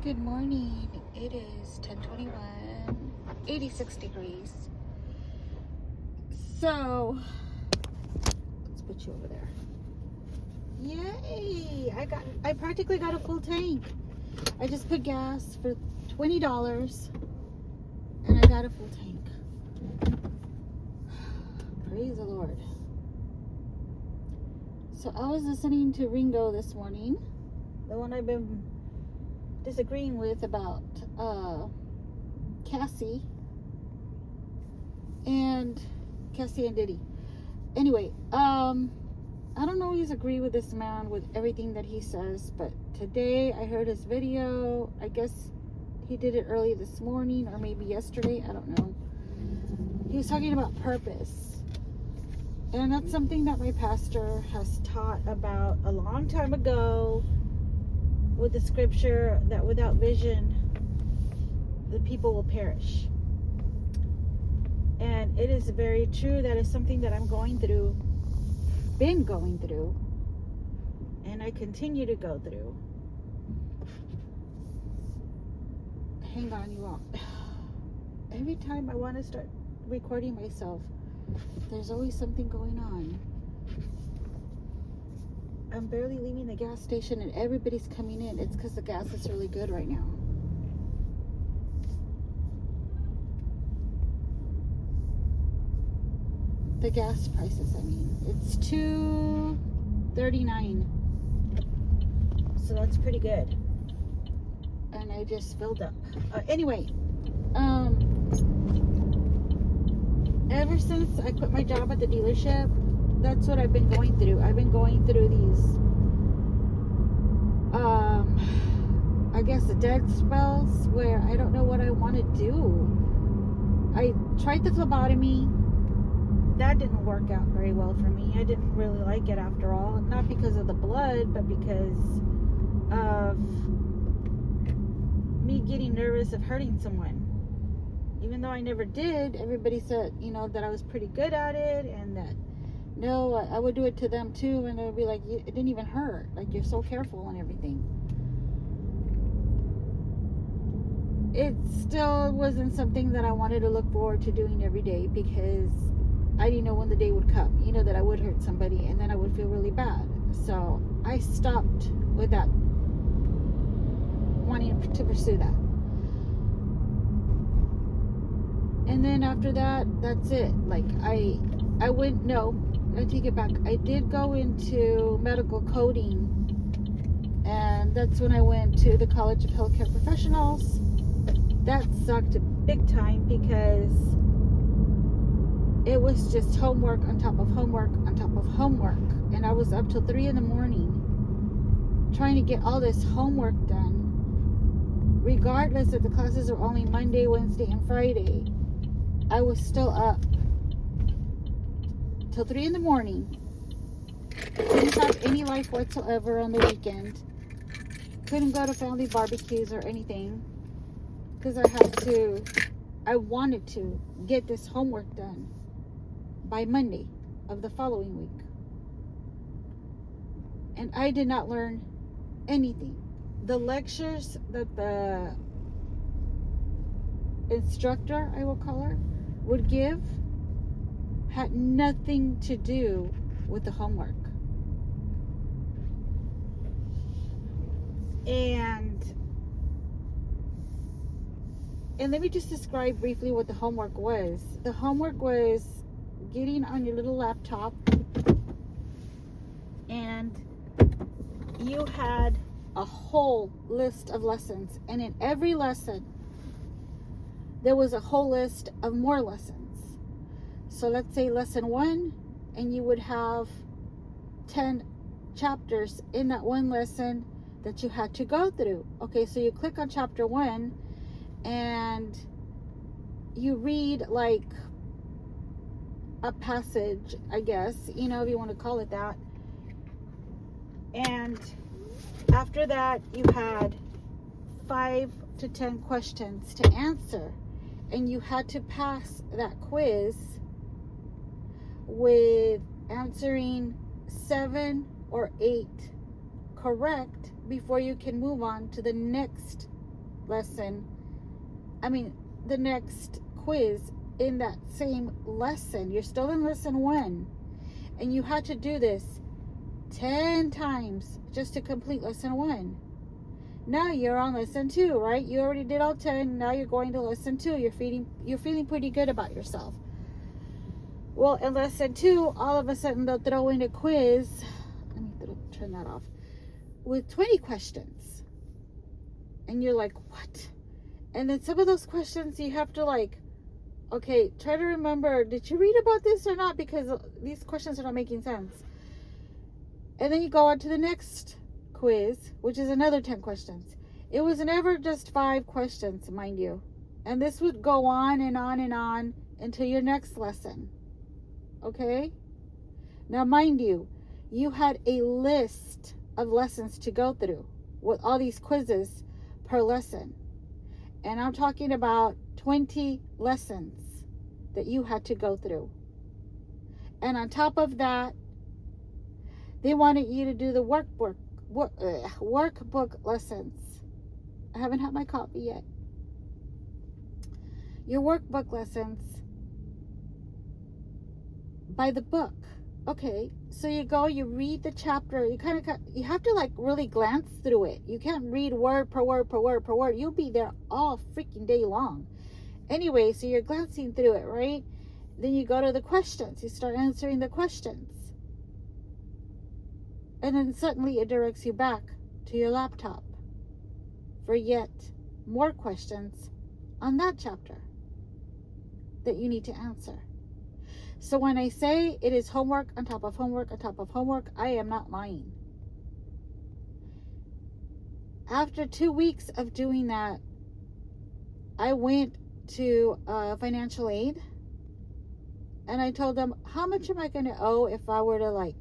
Good morning. It is 10:21, 86 degrees. So, let's put you over there. Yay! I practically got a full tank. I just put gas for $20 and I got a full tank. Praise the Lord. So I was listening to Ringo this morning, the one I've been disagreeing with about Cassie and Diddy. Anyway, I don't always agree with this man with everything that he says, but today I heard his video. I guess he did it early this morning or maybe yesterday, I don't know. He was talking about purpose, and that's something that my pastor has taught about a long time ago, with the scripture that without vision the people will perish. And it is very true. That is something that I'm been going through, and I continue to go through. Hang on, you all. Every time I want to start recording myself, there's always something going on. I'm barely leaving the gas station and everybody's coming in. It's because the gas is really good right now. The gas prices, I mean. It's $2.39. So that's pretty good. And I just filled up. Anyway, ever since I quit my job at the dealership, that's what I've been going through. I've been going through these, I guess, dead spells where I don't know what I want to do. I tried the phlebotomy. That didn't work out very well for me. I didn't really like it after all. Not because of the blood, but because of me getting nervous of hurting someone. Even though I never did, everybody said, that I was pretty good at it, and that no, I would do it to them too, and they would be like, it didn't even hurt. Like, you're so careful and everything. It still wasn't something that I wanted to look forward to doing every day, because I didn't know when the day would come, that I would hurt somebody, and then I would feel really bad. So I stopped with that, wanting to pursue that. And then after that, that's it. Like, I take it back. I did go into medical coding, and that's when I went to the College of Healthcare Professionals. That sucked big time, because it was just homework on top of homework on top of homework, and I was up till 3 in the morning trying to get all this homework done, regardless if the classes are only Monday, Wednesday, and Friday. I was still up till 3 in the morning. Didn't have any life whatsoever on the weekend. Couldn't go to family barbecues or anything, because I wanted to get this homework done by Monday of the following week. And I did not learn anything. The lectures that the instructor, I will call her, would give had nothing to do with the homework. And let me just describe briefly what the homework was. The homework was getting on your little laptop, and you had a whole list of lessons, and in every lesson there was a whole list of more lessons. So let's say lesson 1, and you would have 10 chapters in that one lesson that you had to go through. Okay, so you click on chapter 1 and you read like a passage, I guess, if you want to call it that. And after that, you had 5 to 10 questions to answer, and you had to pass that quiz with answering 7 or 8 correct before you can move on to the next lesson, the next quiz in that same lesson. You're still in lesson 1, and you had to do this 10 times just to complete lesson 1. Now you're on lesson 2, right? You already did all 10. Now you're going to lesson 2. You're feeling pretty good about yourself. Well, in lesson 2, all of a sudden they'll throw in a quiz. Let me turn that off. With 20 questions. And you're like, what? And then some of those questions you have to okay, try to remember, did you read about this or not? Because these questions are not making sense. And then you go on to the next quiz, which is another 10 questions. It was never just 5 questions, mind you. And this would go on and on and on until your next lesson. Okay? Now, mind you, you had a list of lessons to go through with all these quizzes per lesson. And I'm talking about 20 lessons that you had to go through. And on top of that, they wanted you to do the workbook lessons. I haven't had my coffee yet. Your workbook lessons by the book. Okay, so you go, you read the chapter. You have to really glance through it. You can't read word per word per word per word. You'll be there all freaking day long. Anyway, so you're glancing through it, right? Then you go to the questions. You start answering the questions. And then suddenly it directs you back to your laptop for yet more questions on that chapter that you need to answer. So when I say it is homework on top of homework on top of homework, I am not lying. After 2 weeks of doing that, I went to financial aid, and I told them, how much am I going to owe if I were to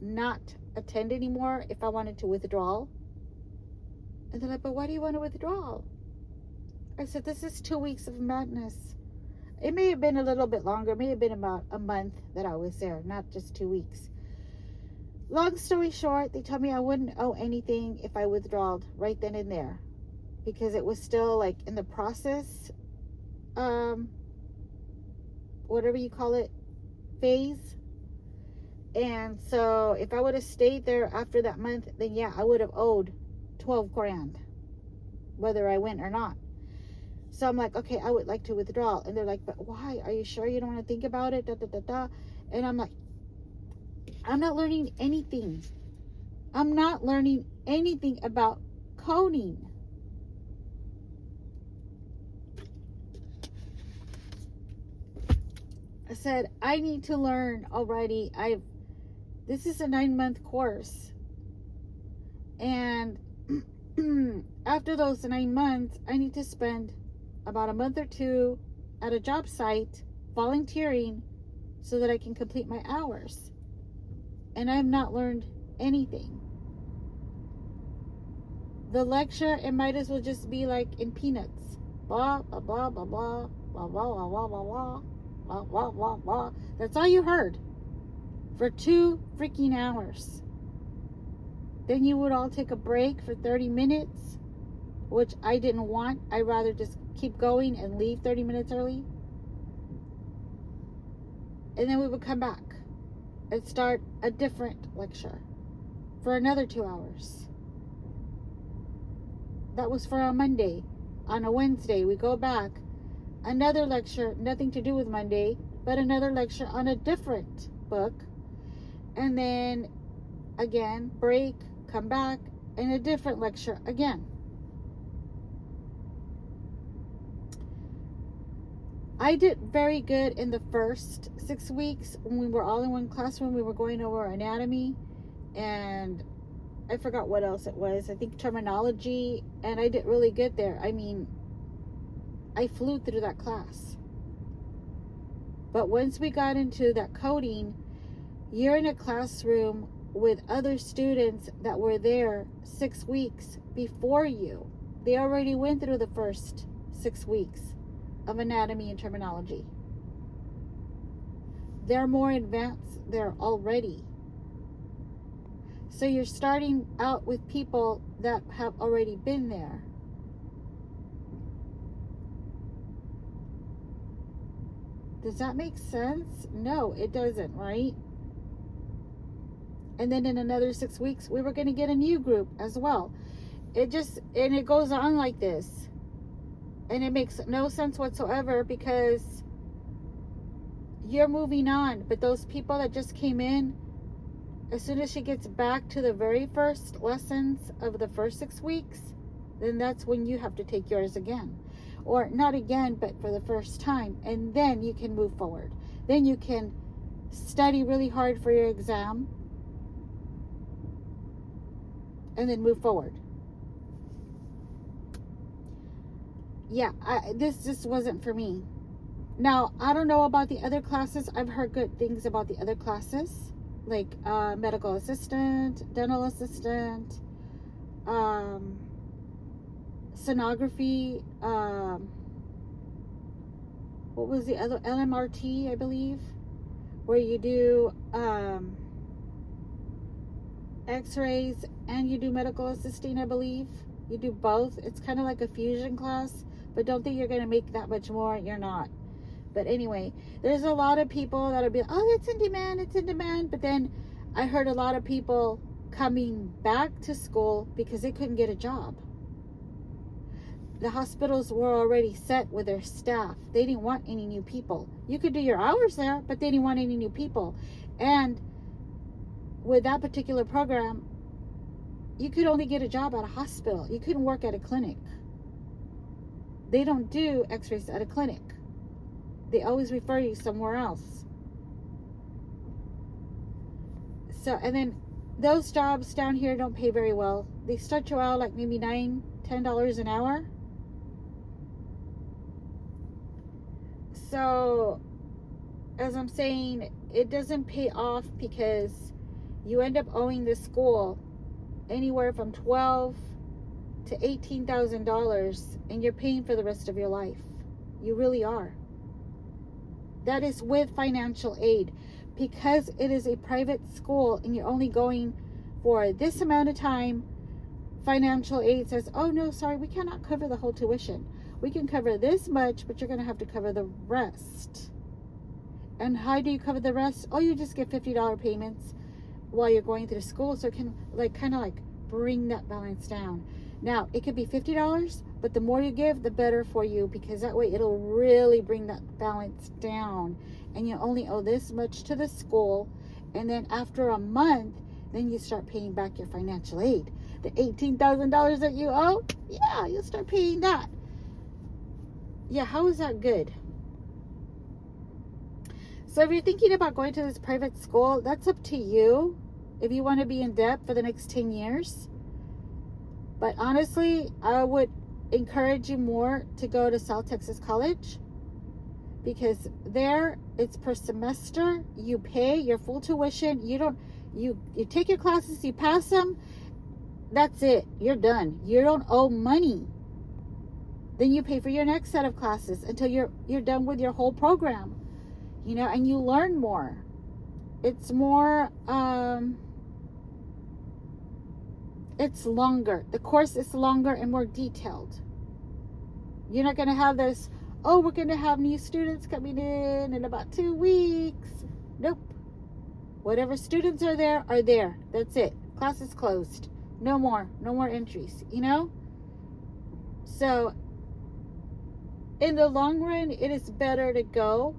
not attend anymore, if I wanted to withdraw? And they're like, but why do you want to withdraw? I said, this is 2 weeks of madness. It may have been a little bit longer. It may have been about a month that I was there, not just 2 weeks. Long story short, they told me I wouldn't owe anything if I withdrawed right then and there, because it was still in the process, whatever you call it, phase. And so if I would have stayed there after that month, then yeah, I would have owed 12 grand, whether I went or not. So I'm like, okay, I would like to withdraw. And they're like, but why? Are you sure you don't want to think about it? Da, da, da, da. And I'm like, I'm not learning anything. I'm not learning anything about coding. I said, I need to learn already. This is a 9-month course. And after those 9 months, I need to spend about a month or 2 at a job site volunteering so that I can complete my hours. And I have not learned anything. The lecture, it might as well just be in Peanuts. Blah, blah, blah, blah, blah, blah, blah, blah, blah, blah, blah, blah, blah, blah, blah. That's all you heard for 2 freaking hours. Then you would all take a break for 30 minutes, which I didn't want. I'd rather just keep going and leave 30 minutes early. And then we would come back and start a different lecture for another 2 hours. That was for a Monday. On a Wednesday, we go back. Another lecture, nothing to do with Monday, but another lecture on a different book. And then again, break, come back, and a different lecture again. I did very good in the first 6 weeks when we were all in one classroom. We were going over anatomy, and I forgot what else it was. I think terminology, and I did really good there. I flew through that class. But once we got into that coding, you're in a classroom with other students that were there 6 weeks before you. They already went through the first 6 weeks of anatomy and terminology. They're more advanced there already. So you're starting out with people that have already been there. Does that make sense? No, it doesn't, right? And then in another 6 weeks, we were going to get a new group as well. And it goes on like this. And it makes no sense whatsoever, because you're moving on. But those people that just came in, as soon as she gets back to the very first lessons of the first 6 weeks, then that's when you have to take yours again. Or not again, but for the first time. And then you can move forward. Then you can study really hard for your exam. And then move forward. Yeah, this just wasn't for me. Now, I don't know about the other classes. I've heard good things about the other classes. Like medical assistant, dental assistant, sonography, what was the other, LMRT, I believe, where you do x-rays and you do medical assisting, I believe. You do both. It's kind of like a fusion class, but don't think you're going to make that much more. You're not. But anyway, there's a lot of people that'll be, oh, it's in demand. But then I heard a lot of people coming back to school because they couldn't get a job. The hospitals were already set with their staff. They didn't want any new people. You could do your hours there, but they didn't want any new people. And with that particular program, you could only get a job at a hospital. You couldn't work at a clinic. They don't do x-rays at a clinic. They always refer you somewhere else. So, and then those jobs down here don't pay very well. They start you out like maybe $9, $10 an hour. So, as I'm saying, it doesn't pay off, because you end up owing the school anywhere from $12,000 to $18,000, and you're paying for the rest of your life. You really are. That is with financial aid, because it is a private school and you're only going for this amount of time. Financial aid says, oh no, sorry, we cannot cover the whole tuition. We can cover this much, but you're going to have to cover the rest. And how do you cover the rest? Oh, you just get $50 payments while you're going through school, so it can kind of bring that balance down. Now, it could be $50, but the more you give, the better for you, because that way it'll really bring that balance down. And you only owe this much to the school, and then after a month, then you start paying back your financial aid. The $18,000 that you owe, yeah, you'll start paying that. Yeah, how is that good? So if you're thinking about going to this private school, that's up to you. If you want to be in debt for the next 10 years. But honestly, I would encourage you more to go to South Texas College, because there it's per semester. You pay your full tuition. You take your classes, you pass them. That's it. You're done. You don't owe money. Then you pay for your next set of classes until you're done with your whole program. And you learn more. It's more, it's longer. The course is longer and more detailed. You're not going to have this, oh, we're going to have new students coming in about 2 weeks. Nope. Whatever students are there, are there. That's it. Class is closed. No more entries, So, in the long run, it is better to go.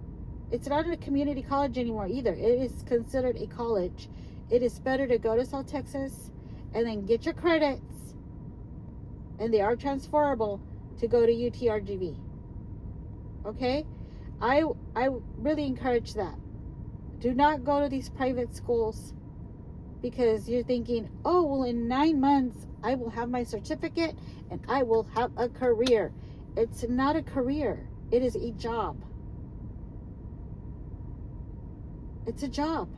It's not a community college anymore either. It is considered a college. It is better to go to South Texas and then get your credits, and they are transferable, to go to UTRGV. Okay? I really encourage that. Do not go to these private schools because you're thinking, oh, well, in 9 months, I will have my certificate and I will have a career. It's not a career. It is a job. It's a job.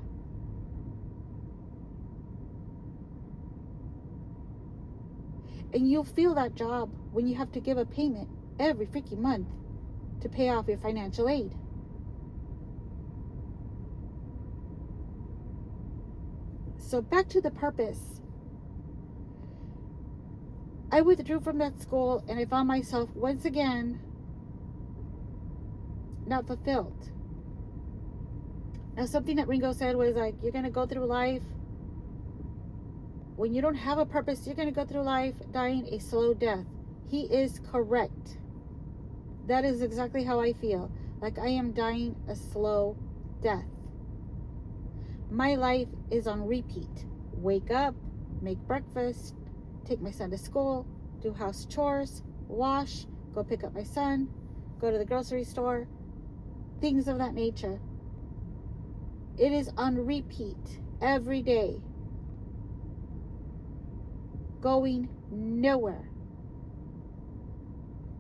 And you'll feel that job when you have to give a payment every freaking month to pay off your financial aid. So back to the purpose. I withdrew from that school and I found myself once again not fulfilled. Now, something that Ringo said was like, you're going to go through life. When you don't have a purpose, you're going to go through life dying a slow death. He is correct. That is exactly how I feel. Like I am dying a slow death. My life is on repeat. Wake up, make breakfast, take my son to school, do house chores, wash, go pick up my son, go to the grocery store, things of that nature. It is on repeat every day. Going nowhere.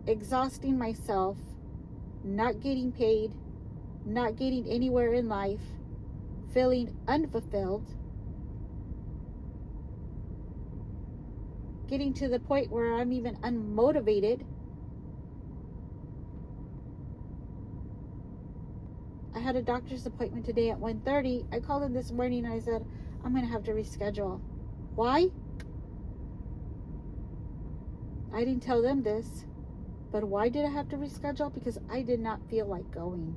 Exhausting myself, not getting paid, not getting anywhere in life, feeling unfulfilled, getting to the point where I'm even unmotivated. I had a doctor's appointment today at 1:30. I called him this morning and I said, I'm going to have to reschedule. Why? I didn't tell them this, but why did I have to reschedule? Because I did not feel like going.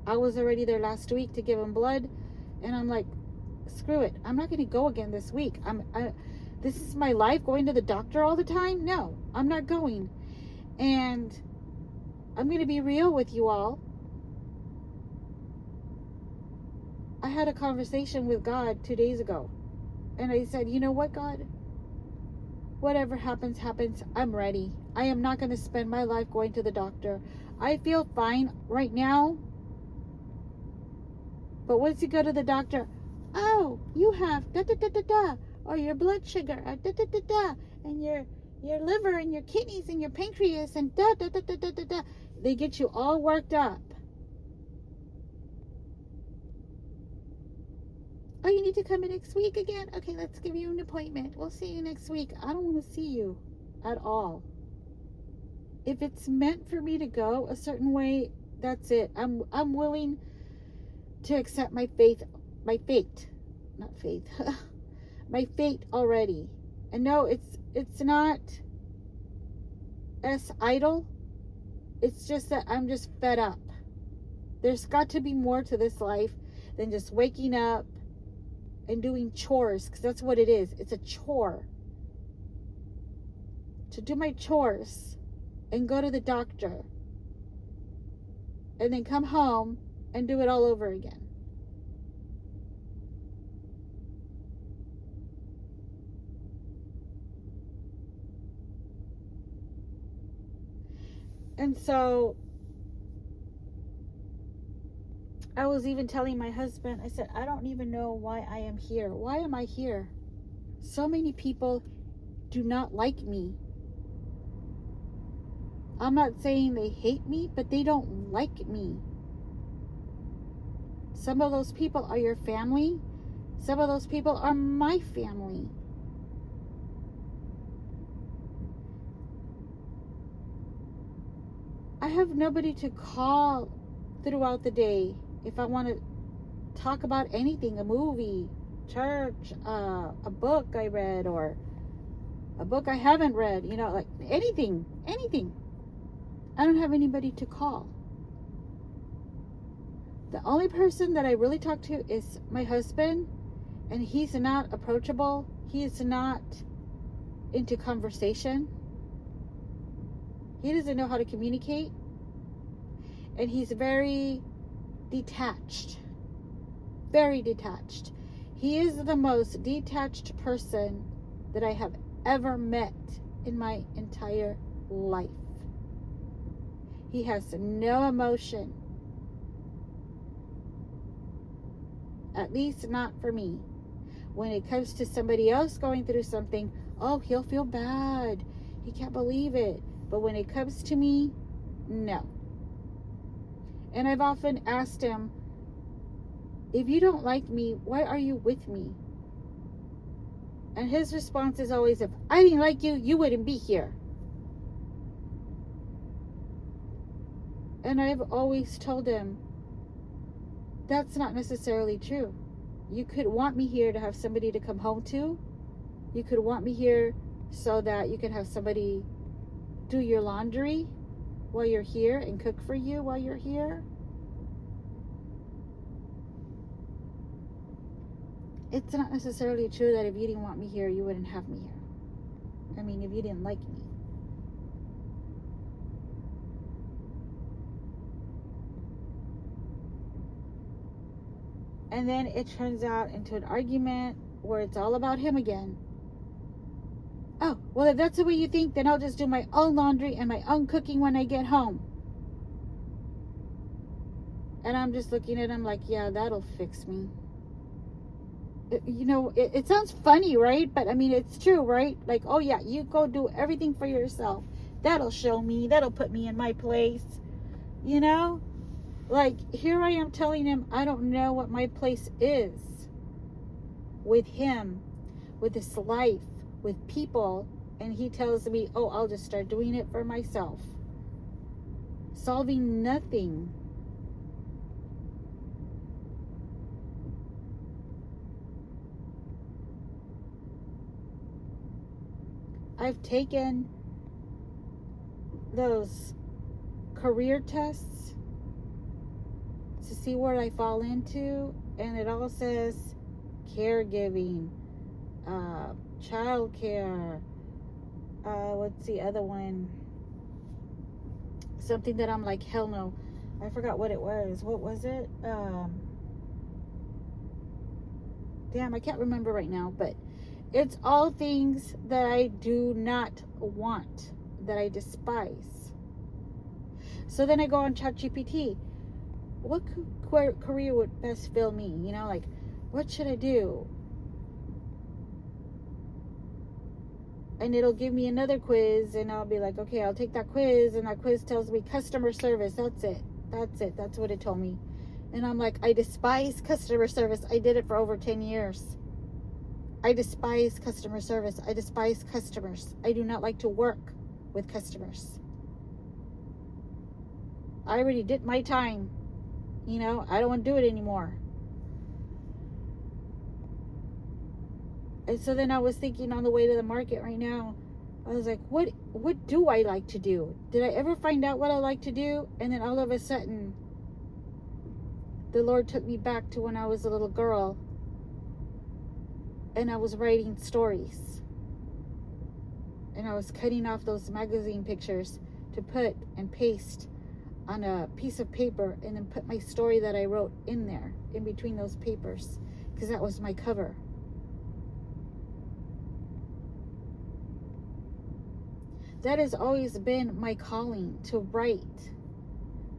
I was already there last week to give him blood, and I'm like, screw it. I'm not going to go again this week. This is my life, going to the doctor all the time? No, I'm not going. And I'm going to be real with you all. I had a conversation with God 2 days ago, and I said, you know what, God? Whatever happens, happens. I'm ready. I am not going to spend my life going to the doctor. I feel fine right now. But once you go to the doctor, oh, you have da-da-da-da-da, or your blood sugar, or da-da-da-da, and your liver, and your kidneys, and your pancreas, and da-da-da-da-da-da. They get you all worked up. Oh, you need to come in next week again? Okay, let's give you an appointment. We'll see you next week. I don't want to see you at all. If it's meant for me to go a certain way, that's it. I'm willing to accept my fate, my fate already. And no, it's not as idle. It's just that I'm just fed up. There's got to be more to this life than just waking up and doing chores, because that's what it is. It's a chore. To do my chores and go to the doctor and then come home and do it all over again. And so I was even telling my husband, I said, I don't even know why I am here. Why am I here? So many people do not like me. I'm not saying they hate me, but they don't like me. Some of those people are your family. Some of those people are my family. I have nobody to call throughout the day if I want to talk about anything, a movie, church, a book I read, or a book I haven't read, like anything. I don't have anybody to call. The only person that I really talk to is my husband, and he's not approachable. He is not into conversation. He doesn't know how to communicate, and he's very detached. Very detached. He is the most detached person that I have ever met in my entire life. He has no emotion. At least not for me. When it comes to somebody else going through something, oh, he'll feel bad. He can't believe it. But when it comes to me, no. And I've often asked him, if you don't like me, why are you with me? And his response is always, if I didn't like you, you wouldn't be here. And I've always told him, that's not necessarily true. You could want me here to have somebody to come home to. You could want me here so that you could have somebody do your laundry while you're here and cook for you while you're here. It's not necessarily true that if you didn't want me here, you wouldn't have me here. I mean, if you didn't like me. And then it turns out into an argument where it's all about him again. Oh, well, if that's the way you think, then I'll just do my own laundry and my own cooking when I get home. And I'm just looking at him like, yeah, that'll fix me. It sounds funny, right? But I mean, it's true, right? Like, oh yeah, you go do everything for yourself. That'll show me. That'll put me in my place. Like, here I am telling him I don't know what my place is with him, with this life, with people. And he tells me, oh, I'll just start doing it for myself. Solving nothing. I've taken those career tests to see where I fall into, and it all says caregiving, childcare, what's the other one? Something that I'm like, hell no. I forgot what it was. What was it? Damn, I can't remember right now, but it's all things that I do not want, that I despise. So then I go on ChatGPT. What career would best fill me? Like, what should I do? And it'll give me another quiz, and I'll be like, okay, I'll take that quiz, and that quiz tells me customer service. That's it. That's what it told me. And I'm like, I despise customer service. I did it for over 10 years. I despise customer service. I despise customers. I do not like to work with customers. I already did my time. I don't want to do it anymore. And so then I was thinking on the way to the market right now, I was like, what do I like to do? Did I ever find out what I like to do? And then all of a sudden, the Lord took me back to when I was a little girl. And I was writing stories. And I was cutting off those magazine pictures to put and paste on a piece of paper, and then put my story that I wrote in there, in between those papers, because that was my cover. That has always been my calling, to write.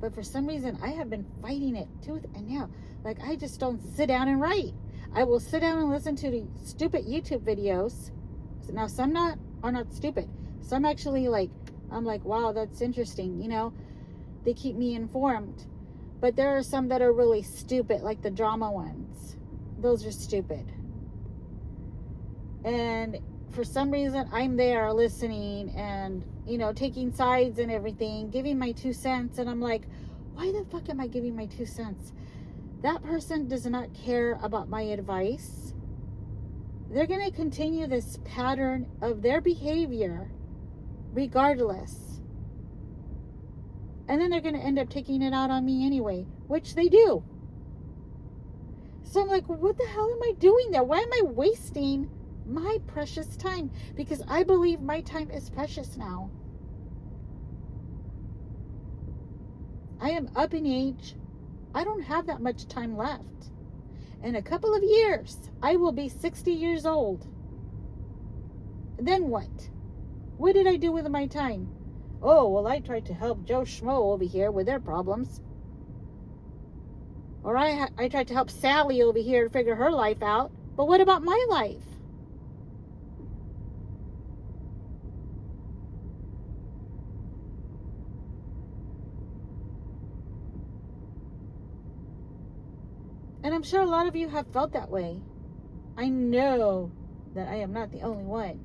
But for some reason, I have been fighting it tooth and nail. Like, I just don't sit down and write. I will sit down and listen to the stupid YouTube videos. Now, some are not stupid. Some actually, like, I'm like, wow, that's interesting. They keep me informed. But there are some that are really stupid, like the drama ones. Those are stupid. And for some reason, I'm there listening and, taking sides and everything, giving my 2 cents. And I'm like, why the fuck am I giving my 2 cents? That person does not care about my advice. They're going to continue this pattern of their behavior regardless. And then they're going to end up taking it out on me anyway, which they do. So I'm like, what the hell am I doing there? Why am I wasting my precious time? Because I believe my time is precious now. I am up in age. I don't have that much time left. In a couple of years, I will be 60 years old. Then what? What did I do with my time? Oh, well, I tried to help Joe Schmo over here with their problems. Or I tried to help Sally over here to figure her life out. But what about my life? And I'm sure a lot of you have felt that way. I know that I am not the only one.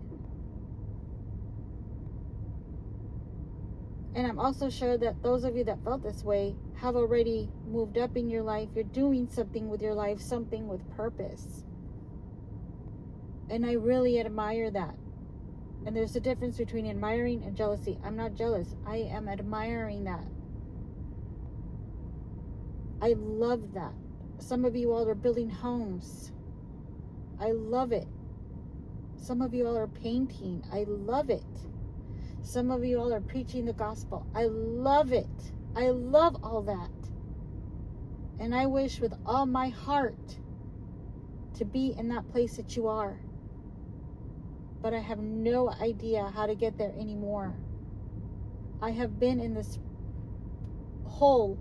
And I'm also sure that those of you that felt this way have already moved up in your life. You're doing something with your life, something with purpose. And I really admire that. And there's a difference between admiring and jealousy. I'm not jealous. I am admiring that. I love that. Some of you all are building homes. I love it. Some of you all are painting. I love it. Some of you all are preaching the gospel. I love it. I love all that. And I wish with all my heart to be in that place that you are. But I have no idea how to get there anymore. I have been in this hole,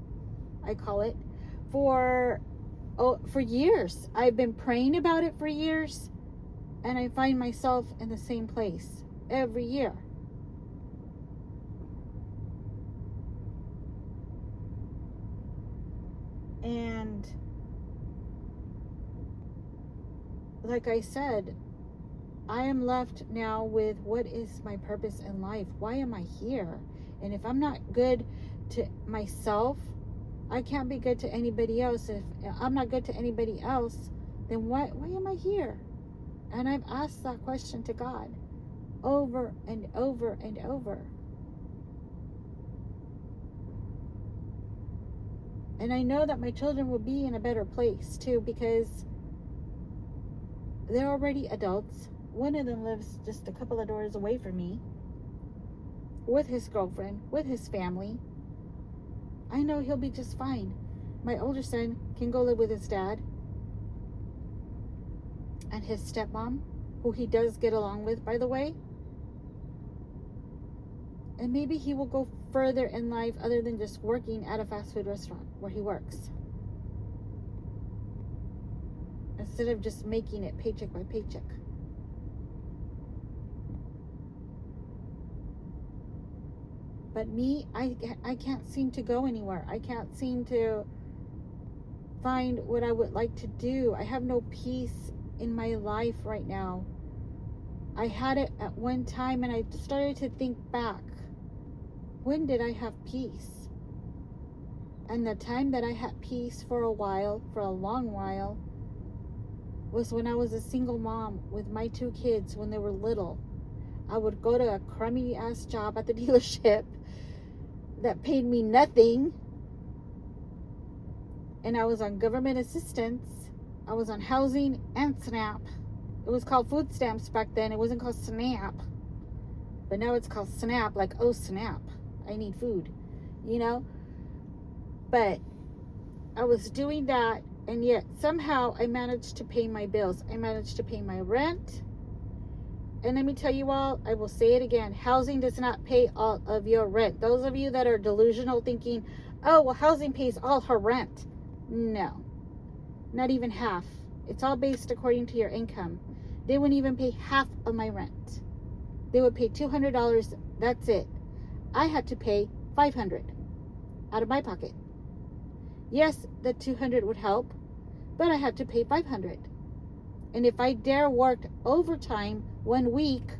I call it, for years. I've been praying about it for years, and I find myself in the same place every year. And like I said, I am left now with what is my purpose in life? Why am I here? And if I'm not good to myself, I can't be good to anybody else. If I'm not good to anybody else, then why am I here? And I've asked that question to God over and over and over. And I know that my children will be in a better place too, because they're already adults. One of them lives just a couple of doors away from me, with his girlfriend, with his family. I know he'll be just fine. My older son can go live with his dad and his stepmom, who he does get along with, by the way. And maybe he will go further in life other than just working at a fast food restaurant where he works, instead of just making it paycheck by paycheck. But me, I can't seem to go anywhere. I can't seem to find what I would like to do. I have no peace in my life right now. I had it at one time, and I started to think back. When did I have peace? And the time that I had peace for a while, for a long while, was when I was a single mom with my 2 kids when they were little. I would go to a crummy ass job at the dealership that paid me nothing, and I was on government assistance. I was on housing and SNAP. It was called food stamps back then. It wasn't called SNAP, but now it's called SNAP, like, oh snap, I need food, you know. But I was doing that, and yet somehow I managed to pay my bills. I managed to pay my rent. And let me tell you all, I will say it again, housing does not pay all of your rent. Those of you that are delusional thinking, oh, well, housing pays all her rent. No, not even half. It's all based according to your income. They wouldn't even pay half of my rent. They would pay $200. That's it. I had to pay $500 out of my pocket. Yes, the $200 would help, but I had to pay $500. And if I dare worked overtime 1 week,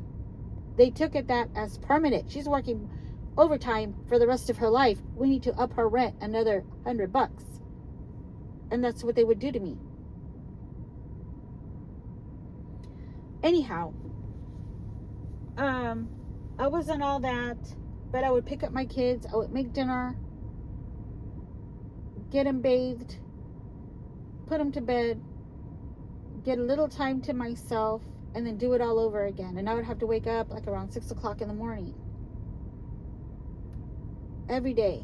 they took it that as permanent. She's working overtime for the rest of her life. We need to up her rent another $100. And that's what they would do to me. Anyhow, I wasn't all that, but I would pick up my kids. I would make dinner, get them bathed, put them to bed, get a little time to myself, and then do it all over again. And I would have to wake up like around 6 o'clock in the morning. Every day.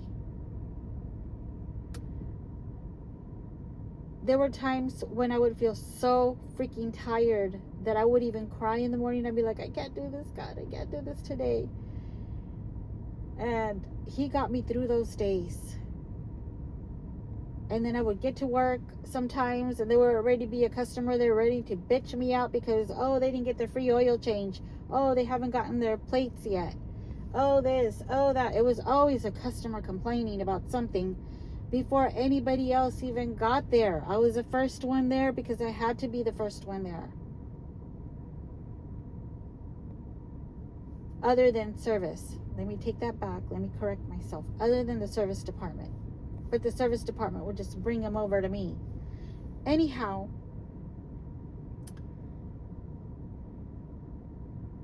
There were times when I would feel so freaking tired that I would even cry in the morning. I'd be like, I can't do this, God. I can't do this today. And he got me through those days. And then I would get to work sometimes, and they were ready to be a customer. They were ready to bitch me out because, oh, they didn't get their free oil change. Oh, they haven't gotten their plates yet. Oh, this, oh, that. It was always a customer complaining about something before anybody else even got there. I was the first one there because I had to be the first one there. Other than service. Let me take that back. Let me correct myself. Other than the service department. but the service department would just bring them over to me. Anyhow,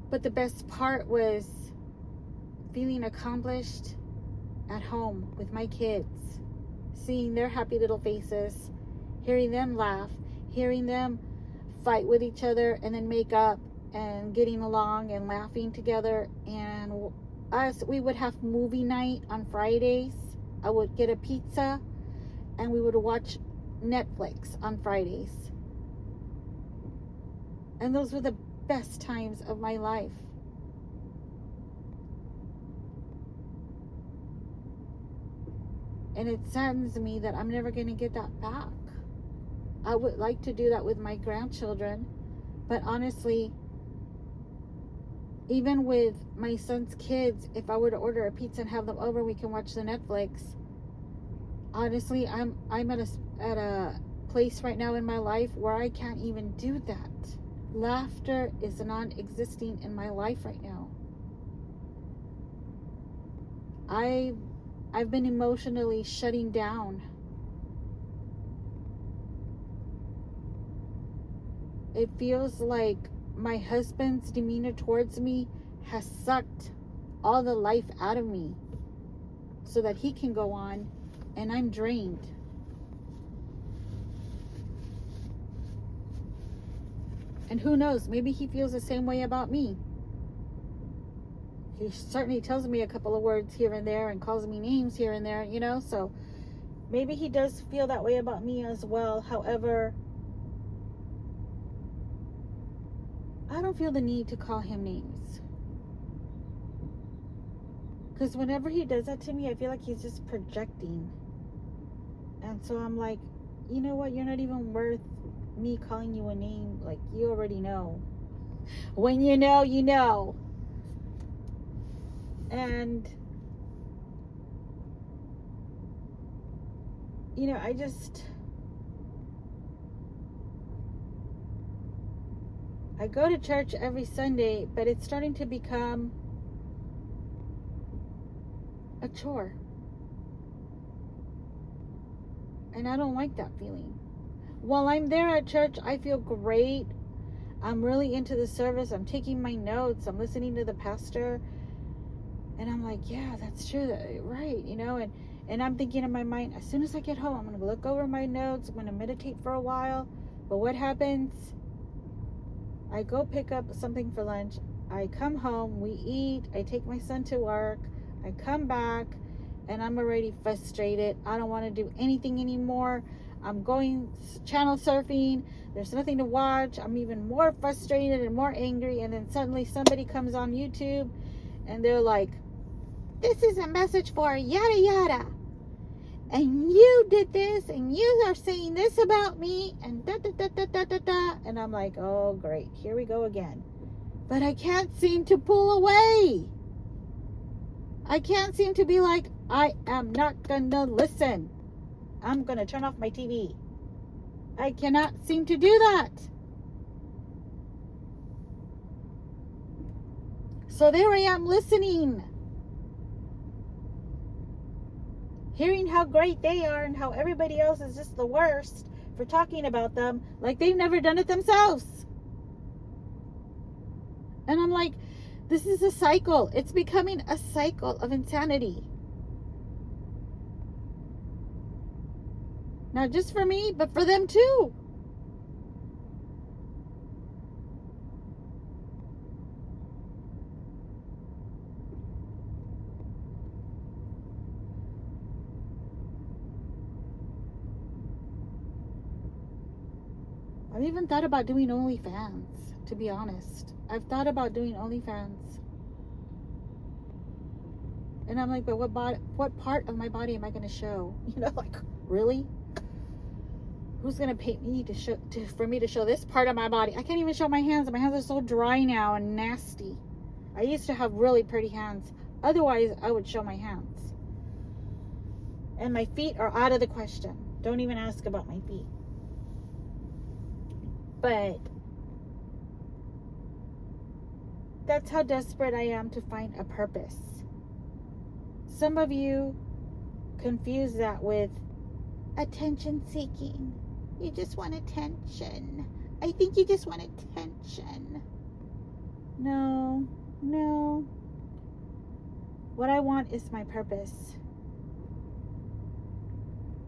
but the best part was feeling accomplished at home with my kids, seeing their happy little faces, hearing them laugh, hearing them fight with each other and then make up, and getting along and laughing together. And we would have movie night on Fridays. I would get a pizza and we would watch Netflix on Fridays. And those were the best times of my life. And it saddens me that I'm never going to get that back. I would like to do that with my grandchildren, but honestly, even with my son's kids, if I were to order a pizza and have them over, we can watch the Netflix. Honestly, I'm at a place right now in my life where I can't even do that. Laughter is non-existing in my life right now. I've been emotionally shutting down. It feels like my husband's demeanor towards me has sucked all the life out of me so that he can go on, and I'm drained. And who knows, maybe he feels the same way about me. He certainly tells me a couple of words here and there and calls me names here and there, so maybe he does feel that way about me as well. However, I don't feel the need to call him names. Because whenever he does that to me, I feel like he's just projecting. And so I'm like, you know what? You're not even worth me calling you a name. Like, you already know. When you know, you know. And, I go to church every Sunday, but it's starting to become a chore. And I don't like that feeling. While I'm there at church, I feel great. I'm really into the service. I'm taking my notes. I'm listening to the pastor. And I'm like, yeah, that's true. Right, And I'm thinking in my mind, as soon as I get home, I'm going to look over my notes. I'm going to meditate for a while. But what happens? I go pick up something for lunch. I come home. We eat. I take my son to work. I come back. And I'm already frustrated. I don't want to do anything anymore. I'm going channel surfing. There's nothing to watch. I'm even more frustrated and more angry. And then suddenly somebody comes on YouTube. And they're like, this is a message for yada yada. And you did this, and you are saying this about me, and da da da da da da da. And I'm like, oh great, here we go again. But I can't seem to pull away. I can't seem to be like, I am not gonna listen. I'm gonna turn off my TV. I cannot seem to do that. So there I am listening. Hearing how great they are and how everybody else is just the worst for talking about them like they've never done it themselves. And I'm like, this is a cycle. It's becoming a cycle of insanity. Not just for me, but for them too. I've even thought about doing OnlyFans, to be honest. I've thought about doing OnlyFans. And I'm like, but what part of my body am I going to show? Really? Who's going to pay me for me to show this part of my body? I can't even show my hands. My hands are so dry now and nasty. I used to have really pretty hands. Otherwise, I would show my hands. And my feet are out of the question. Don't even ask about my feet. But that's how desperate I am to find a purpose. Some of you confuse that with attention seeking. You just want attention. I think you just want attention. No, no. What I want is my purpose.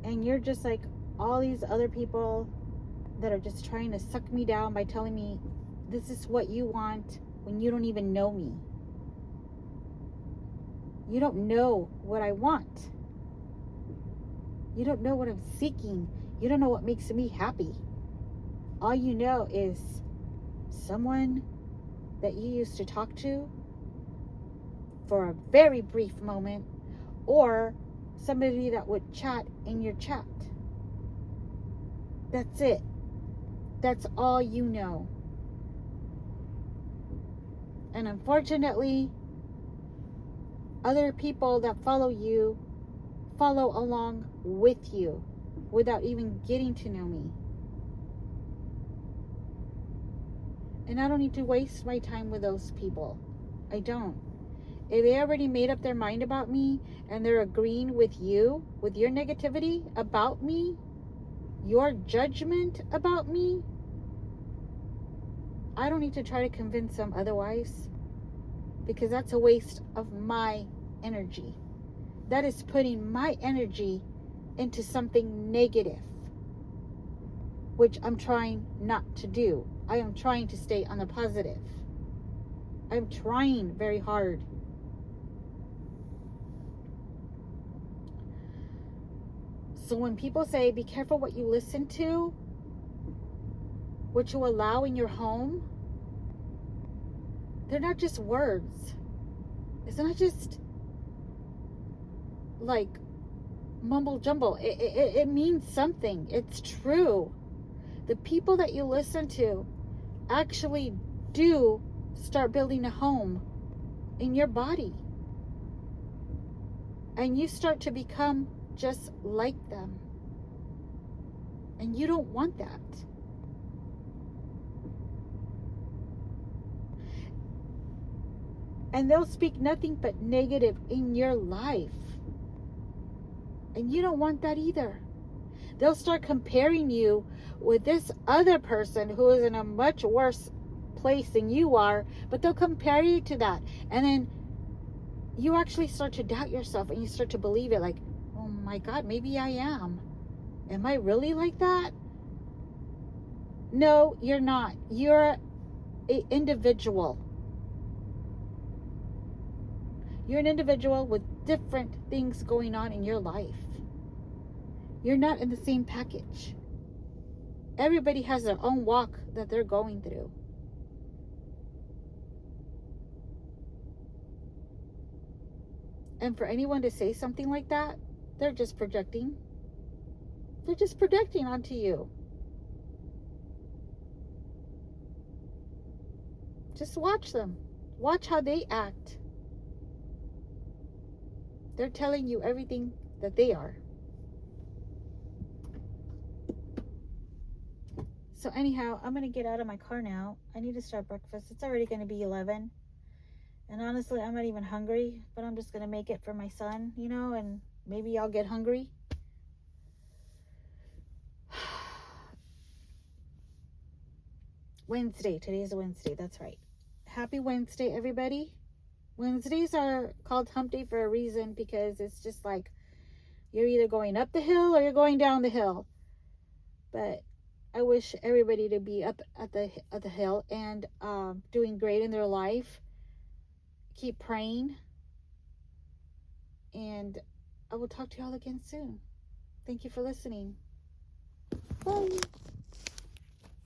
And you're just like all these other people that are just trying to suck me down by telling me this is what you want when you don't even know me. You don't know what I want. You don't know what I'm seeking. You don't know what makes me happy. All you know is someone that you used to talk to for a very brief moment, or somebody that would chat in your chat. That's it. That's all you know. And unfortunately, other people that follow you follow along with you without even getting to know me. And I don't need to waste my time with those people. I don't. If they already made up their mind about me and they're agreeing with you, with your negativity about me, your judgment about me, I don't need to try to convince them otherwise, because that's a waste of my energy. That is putting my energy into something negative, which I'm trying not to do. I am trying to stay on the positive. I'm trying very hard. So when people say, be careful what you listen to, what you allow in your home, they're not just words. It's not just like mumble jumble. It means something. It's true. The people that you listen to actually do start building a home in your body. And you start to become just like them. And you don't want that. And they'll speak nothing but negative in your life. And you don't want that either. They'll start comparing you with this other person who is in a much worse place than you are, but they'll compare you to that. And then you actually start to doubt yourself and you start to believe it, like, oh my God, maybe I am. Am I really like that? No, you're not. You're an individual. You're an individual with different things going on in your life. You're not in the same package. Everybody has their own walk that they're going through. And for anyone to say something like that, they're just projecting. They're just projecting onto you. Just watch them. Watch how they act. They're telling you everything that they are. So anyhow, I'm going to get out of my car now. I need to start breakfast. It's already going to be 11. And honestly, I'm not even hungry. But I'm just going to make it for my son, you know. And maybe I'll get hungry. Wednesday. Today's Wednesday. That's right. Happy Wednesday, everybody. Wednesdays are called hump day for a reason, because it's just like you're either going up the hill or you're going down the hill. But I wish everybody to be up at the hill and doing great in their life. Keep praying. And I will talk to y'all again soon. Thank you for listening. Bye.